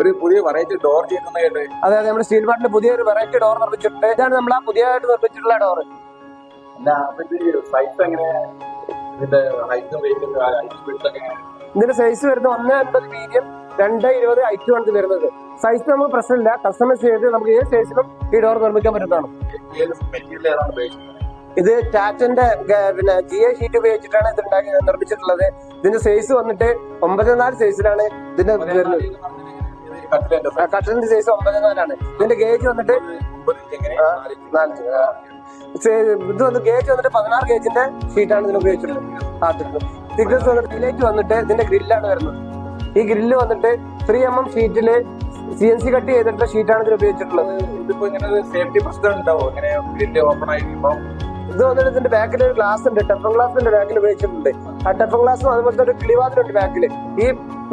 ഒരു പുതിയ variety door ചെയ്യുന്നതായിട്ട്. അതെ അതെ, നമ്മുടെ സ്റ്റീൽ പാർട്ടിന്റെ പുതിയൊരു വെറൈറ്റി ഡോർ നിർമ്മിച്ചിട്ടുണ്ട്. ഇതാണ് നമ്മൾ ആ പുതിയതായിട്ട് നിർമ്മിച്ചിട്ടുള്ള ഡോർ. സൈസ് എങ്ങനെ, ഇതിന്റെ ഹൈറ്റും വെയിറ്റും ഇതിന്റെ സൈസ് വരുന്നത് 1.50 മീഡിയം, 2.20 ഹൈറ്റും ആണ് വരുന്നത്. സൈസ് നമുക്ക് പ്രശ്നമില്ല, കസ്റ്റമൈസ് ചെയ്ത് നമുക്ക് ഏത് സൈസിലും ഈ ഡോർ നിർമ്മിക്കാൻ പറ്റുന്നതാണ്. മെറ്റീരിയൽ ഏതാണ് ഉപയോഗിക്കുന്നത്? ഇത് ടാറ്റന്റെ പിന്നെ GI ഷീറ്റ് ഉപയോഗിച്ചിട്ടാണ് ഇത് നിർമ്മിച്ചിട്ടുള്ളത്. ഇതിന്റെ സൈസ് വന്നിട്ട് 9.4 സൈസിലാണ് ഇതിന്റെ വരുന്നത്. കട്ടലിന്റെ സൈസ് 9.4 ഇതിന്റെ ഗേജ് വന്നിട്ട് 4. ഇത് വന്ന് ഗേജ് വന്നിട്ട് 16 ഗേജിന്റെ ഷീറ്റാണ് ഇതിന് ഉപയോഗിച്ചിട്ടുള്ളത്. തിക്നെസ് വന്നിട്ട് ഹൈലൈറ്റ് വന്നിട്ട് ഇതിന്റെ ഗ്രില്ലാണ് വരുന്നത്. ഈ ഗ്രില്ല് വന്നിട്ട് 3 mm ഷീറ്റില് CNC കട്ട് ചെയ്തിട്ടുള്ള ഷീറ്റാണ് ഇതിൽ ഉപയോഗിച്ചിട്ടുള്ളത്. ഇതിപ്പോ ഇങ്ങനെ സേഫ്റ്റി പ്രശ്നം ഉണ്ടാവും ഇങ്ങനെ ഗ്രില്ല് ഓപ്പൺ ആയിരിക്കുമ്പോൾ? ഇത് വന്നിട്ട് ഇതിന്റെ ബാക്കിൽ ഒരു ഗ്ലാസ് ഉണ്ട്, ടെഫ്ലോൺ ഗ്ലാസിന്റെ ബാക്കിൽ ഉപയോഗിച്ചിട്ടുണ്ട്. ആ ടെഫ്ലോൺ ഗ്ലാസും അതുപോലത്തെ ഒരു കിളിവാതിലുണ്ട് ബാക്കിൽ. ഈ